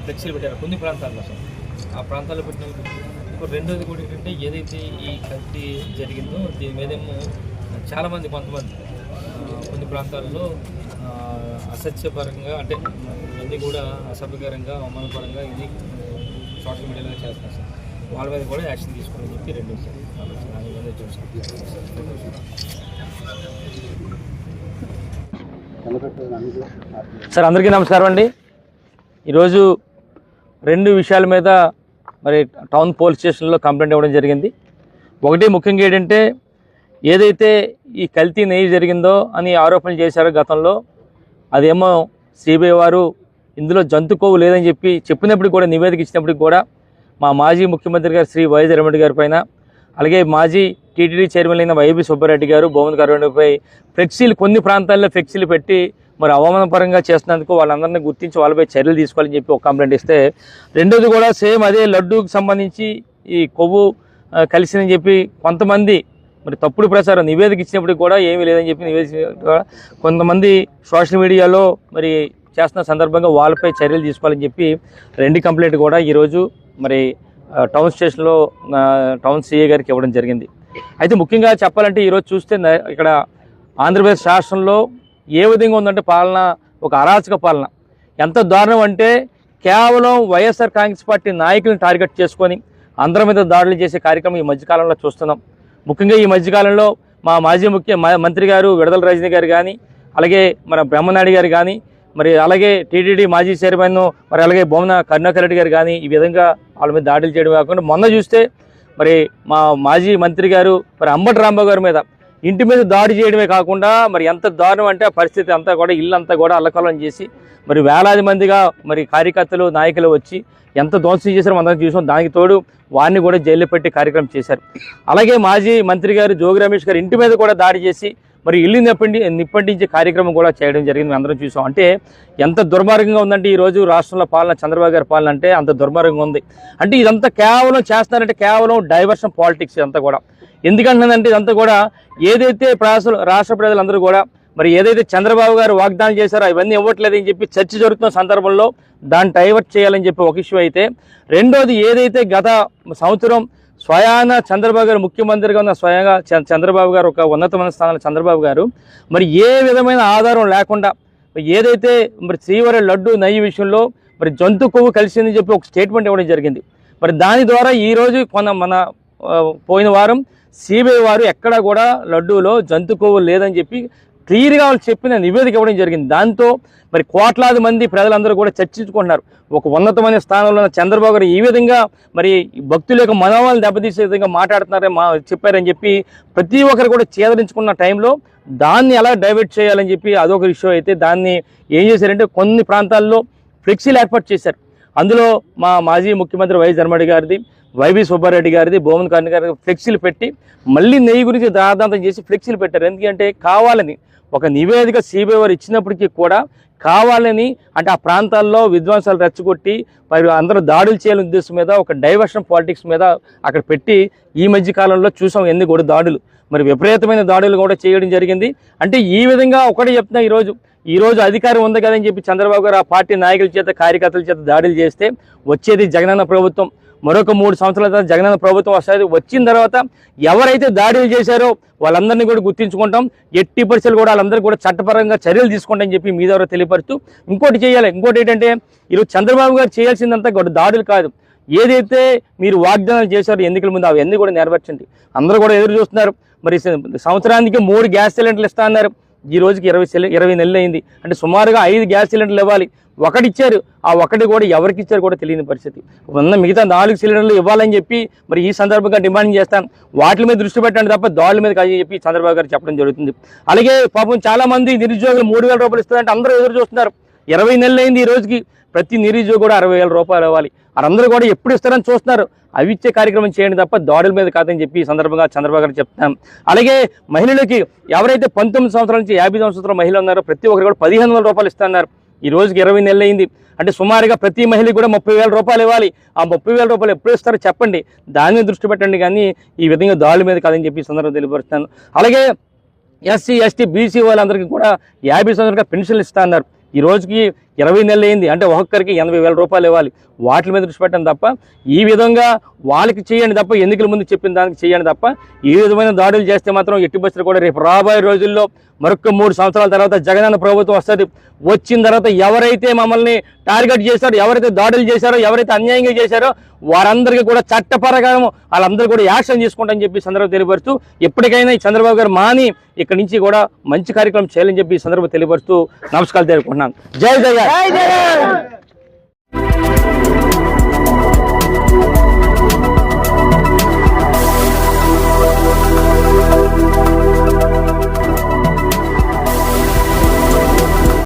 ఫ్లెక్సీలు పెట్టారు కొన్ని ప్రాంతాల్లో. ఆ ప్రాంతాల్లో పెట్టిన ఇప్పుడు రెండోది కూడా ఏంటంటే ఏదైతే ఈ కల్తీ జరిగిందో దీని మీదేమో చాలామంది కొంతమంది కొన్ని ప్రాంతాల్లో అసత్యపరంగా అంటే ఇవన్నీ కూడా అసభ్యకరంగా అవమానపరంగా ఇది సోషల్ మీడియాలో చేస్తున్నారు సార్. వాళ్ళ మీద కూడా యాక్షన్ తీసుకోవాలని చెప్పి రెండు సార్ సార్ అందరికీ నమస్కారం అండి. ఈరోజు రెండు విషయాల మీద మరి టౌన్ పోలీస్ స్టేషన్లో కంప్లైంట్ ఇవ్వడం జరిగింది. ఒకటి ముఖ్యంగా ఏంటంటే ఏదైతే ఈ కల్తీ నెయ్యి జరిగిందో అని ఆరోపణలు చేశారో గతంలో, అదేమో సిబిఐ వారు ఇందులో జంతు కొవ్వు లేదని చెప్పినప్పుడు కూడా నివేదిక ఇచ్చినప్పటికి కూడా మా మాజీ ముఖ్యమంత్రి గారు శ్రీ వైఎస్ జగన్మోహన్ గారి పైన, అలాగే మాజీ టీటీడీ చైర్మన్ అయిన వైబీ సుబ్బారెడ్డి గారు భువన్ కరుణపై ఫ్లెక్సీలు కొన్ని ప్రాంతాల్లో ఫ్లెక్సీలు పెట్టి మరి అవమానపరంగా చేస్తున్నందుకు వాళ్ళందరినీ గుర్తించి వాళ్ళపై చర్యలు తీసుకోవాలని చెప్పి ఒక కంప్లైంట్ ఇస్తే, రెండోది కూడా సేమ్ అదే లడ్డూకి సంబంధించి ఈ కొవ్వు కలిసిందని చెప్పి కొంతమంది మరి తప్పుడు ప్రచారం నివేదిక ఇచ్చినప్పటికి కూడా ఏమీ లేదని చెప్పి నివేదిక కొంతమంది సోషల్ మీడియాలో మరి చేస్తున్న సందర్భంగా వాళ్ళపై చర్యలు తీసుకోవాలని చెప్పి రెండు కంప్లైంట్ కూడా ఈరోజు మరి టౌన్ స్టేషన్లో టౌన్ సిఐ గారికి ఇవ్వడం జరిగింది. అయితే ముఖ్యంగా చెప్పాలంటే ఈరోజు చూస్తే ఇక్కడ ఆంధ్రప్రదేశ్ రాష్ట్రంలో ఏ విధంగా ఉందంటే పాలన ఒక అరాచక పాలన. ఎంత దారుణం అంటే కేవలం వైఎస్ఆర్ కాంగ్రెస్ పార్టీ నాయకులను టార్గెట్ చేసుకొని అందరి మీద దాడులు చేసే కార్యక్రమం ఈ మధ్యకాలంలో చూస్తున్నాం. ముఖ్యంగా ఈ మధ్యకాలంలో మా మాజీ మంత్రి గారు విడదల రజనీ గారు కానీ, అలాగే మన బ్రహ్మనాయుడు గారు కానీ, మరి అలాగే టీటీడీ మాజీ చైర్మన్ మరి అలాగే భువన కరుణాకర్ రెడ్డి గారు కానీ ఈ విధంగా వాళ్ళ మీద దాడులు చేయడం కాకుండా మొన్న చూస్తే మరి మా మాజీ మంత్రి గారు మరి అంబటి రాంబాబు గారి మీద ఇంటి మీద దాడి చేయడమే కాకుండా మరి ఎంత దారుణం అంటే ఆ పరిస్థితి అంతా కూడా ఇల్లు అంతా కూడా అల్లకల్లం చేసి మరి వేలాది మందిగా మరి కార్యకర్తలు నాయకులు వచ్చి ఎంత ధ్వంసం చేశారో మనం చూసాం. దానికి తోడు వారిని కూడా జైల్లో పెట్టి కార్యక్రమం చేశారు. అలాగే మాజీ మంత్రి గారు జోగి రమేష్ గారు ఇంటి మీద కూడా దాడి చేసి మరి ఇల్లు నిప్పంటించే కార్యక్రమం కూడా చేయడం జరిగింది. మేము అందరం చూసాం. అంటే ఎంత దుర్మార్గంగా ఉందంటే ఈరోజు రాష్ట్రంలో పాలన, చంద్రబాబు గారి పాలన అంటే అంత దుర్మార్గంగా ఉంది. అంటే ఇదంతా కేవలం చేస్తున్నారంటే కేవలం డైవర్షన్ పాలిటిక్స్ ఇదంతా కూడా. ఎందుకంటే ఇదంతా కూడా ఏదైతే రాష్ట్ర ప్రజలందరూ కూడా మరి ఏదైతే చంద్రబాబు గారు వాగ్దానం చేశారో అవన్నీ ఇవ్వట్లేదని చెప్పి చర్చ జరుగుతున్న సందర్భంలో దాన్ని డైవర్ట్ చేయాలని చెప్పి ఒక ఇష్యూ అయితే, రెండోది ఏదైతే గత సంవత్సరం స్వయాన చంద్రబాబు గారు ముఖ్యమంత్రిగా ఉన్న స్వయంగా చంద్రబాబు గారు ఒక ఉన్నతమైన స్థానంలో చంద్రబాబు గారు మరి ఏ విధమైన ఆధారం లేకుండా ఏదైతే మరి శ్రీవారి లడ్డు నెయ్యి విషయంలో మరి జంతు కొవ్వు కలిసిందని చెప్పి ఒక స్టేట్మెంట్ ఇవ్వడం జరిగింది. మరి దాని ద్వారా ఈరోజు మన పోయిన వారం సిబిఐ వారు ఎక్కడా కూడా లడ్డూలో జంతు కొవ్వు లేదని చెప్పి క్లియర్గా వాళ్ళు చెప్పిన నివేదిక ఇవ్వడం జరిగింది. దాంతో మరి కోట్లాది మంది ప్రజలందరూ కూడా చర్చించుకుంటున్నారు. ఒక ఉన్నతమైన స్థానంలో ఉన్న చంద్రబాబు గారు ఈ విధంగా మరి భక్తుల యొక్క మనోభావాలు దెబ్బతీసే విధంగా మాట్లాడుతున్నారని చెప్పారని చెప్పి ప్రతి ఒక్కరు కూడా చేదరించుకున్న టైంలో దాన్ని ఎలా డైవర్ట్ చేయాలని చెప్పి అదొక ఇష్యూ అయితే దాన్ని ఏం చేశారంటే కొన్ని ప్రాంతాల్లో ఫ్లెక్సీలు ఏర్పాటు చేశారు. అందులో మా మాజీ ముఖ్యమంత్రి వైఎస్ జగన్మోహన్ గారిది, వైబీ సుబ్బారెడ్డి గారిది, భువన్ కరుణాకర్ గారి ఫ్లెక్సీలు పెట్టి మళ్ళీ నెయ్యి గురించి రాద్ధాంతం చేసి ఫ్లెక్సీలు పెట్టారు. ఎందుకంటే కావాలని ఒక నివేదిక సిబిఐ వారు ఇచ్చినప్పటికీ కూడా కావాలని అంటే ఆ ప్రాంతాల్లో విధ్వంసాలు రెచ్చగొట్టి మరి అందరూ దాడులు చేయాలనే ఉద్దేశం మీద ఒక డైవర్షన్ పాలిటిక్స్ మీద అక్కడ పెట్టి ఈ మధ్య కాలంలో చూసాం ఎన్ని కూడా దాడులు మరి విపరీతమైన దాడులు కూడా చేయడం జరిగింది. అంటే ఈ విధంగా ఒకటే చెప్తున్నా, ఈరోజు అధికారం ఉంది కదని చెప్పి చంద్రబాబు గారు ఆ పార్టీ నాయకుల చేత కార్యకర్తల చేత దాడులు చేస్తే వచ్చేది జగనన్న ప్రభుత్వం. మరొక 3 సంవత్సరాల తర్వాత జగనన్న ప్రభుత్వం వస్తుంది. వచ్చిన తర్వాత ఎవరైతే దాడులు చేశారో వాళ్ళందరినీ కూడా గుర్తించుకుంటాం. ఎట్టి పరిస్థితులు కూడా వాళ్ళందరూ కూడా చట్టపరంగా చర్యలు తీసుకుంటామని చెప్పి మీ ద్వారా తెలియపరుస్తూ ఇంకోటి చేయాలి. ఇంకోటి ఏంటంటే ఈరోజు చంద్రబాబు గారు చేయాల్సిందంతా కూడా దాడులు కాదు. ఏదైతే మీరు వాగ్దానాలు చేశారో ఎన్నికల ముందు అవన్నీ కూడా నెరవేర్చండి. అందరూ కూడా ఎదురు చూస్తున్నారు. మరి సంవత్సరానికి 3 గ్యాస్ సిలిండర్లు ఇస్తా అన్నారు. ఈ రోజుకి 20 నెలలు అయింది. అంటే సుమారుగా 5 గ్యాస్ సిలిండర్లు ఇవ్వాలి. ఒకటి ఇచ్చారు. ఆ ఒకటి కూడా ఎవరికి ఇచ్చారు కూడా తెలియని పరిస్థితి. మిగతా 4 సిలిండర్లు ఇవ్వాలని చెప్పి మరి ఈ సందర్భంగా డిమాండ్ చేస్తాను. వాటి మీద దృష్టి పెట్టండి తప్ప దాడుల మీద కాదని చెప్పి చంద్రబాబు గారు చెప్పడం జరుగుతుంది. అలాగే పాపం చాలా మంది నిరుద్యోగులు 3,000 రూపాయలు ఇస్తారంటే అందరూ ఎదురు చూస్తున్నారు. 20 నెలలు అయింది. ఈ రోజుకి ప్రతి నిరుద్యోగి కూడా 60,000 రూపాయలు ఇవ్వాలి. అందరూ కూడా ఎప్పుడు ఇస్తారని చూస్తున్నారు. అవి ఇచ్చే కార్యక్రమం చేయండి తప్ప దాడుల మీద కాదని చెప్పి ఈ సందర్భంగా చంద్రబాబు గారు చెప్తాం. అలాగే మహిళలకి ఎవరైతే 19 సంవత్సరాల నుంచి 50 సంవత్సరాల మహిళలు ఉన్నారో ప్రతి ఒక్కరు కూడా 1,500 రూపాయలు ఇస్తున్నారు. ఈ రోజుకి 20 నెలలు అయింది. అంటే సుమారుగా ప్రతి మహిళకి కూడా 30,000 రూపాయలు ఇవ్వాలి. ఆ 30,000 రూపాయలు ఎప్పుడు ఇస్తారో చెప్పండి, దాని మీద దృష్టి పెట్టండి, కానీ ఈ విధంగా దాడుల మీద కాదని చెప్పి సందర్భం తెలియపరుస్తాను. అలాగే ఎస్సీ ఎస్టీ బీసీ వాళ్ళందరికీ కూడా 50 సంవత్సరాలుగా పెన్షన్లు ఇస్తా అన్నారు. ఈ రోజుకి 20 నెలలు అయింది. అంటే ఒక్కొక్కరికి 80,000 రూపాయలు ఇవ్వాలి. వాటి మీద దృష్టి పెట్టండి తప్ప ఈ విధంగా వాళ్ళకి చేయండి తప్ప, ఎన్నికల ముందు చెప్పిన దానికి చేయండి తప్ప ఈ విధమైన దాడులు చేస్తే మాత్రం ఎట్టి బస్సులు కూడా రేపు రాబోయే రోజుల్లో మరొక 3 సంవత్సరాల తర్వాత జగనన్న ప్రభుత్వం వస్తుంది. వచ్చిన తర్వాత ఎవరైతే మమ్మల్ని టార్గెట్ చేశారో, ఎవరైతే దాడులు చేశారో, ఎవరైతే అన్యాయంగా చేశారో వారందరికీ కూడా చట్ట ప్రకారం వాళ్ళందరూ కూడా యాక్షన్ తీసుకుంటామని చెప్పి సందర్భం తెలియపరుస్తూ, ఎప్పటికైనా ఈ చంద్రబాబు గారు మాని ఇక్కడి నుంచి కూడా మంచి కార్యక్రమం చేయాలని చెప్పి ఈ సందర్భం తెలియపరుస్తూ నమస్కారాలు తెలుపుకుంటున్నాను. జై జగన్.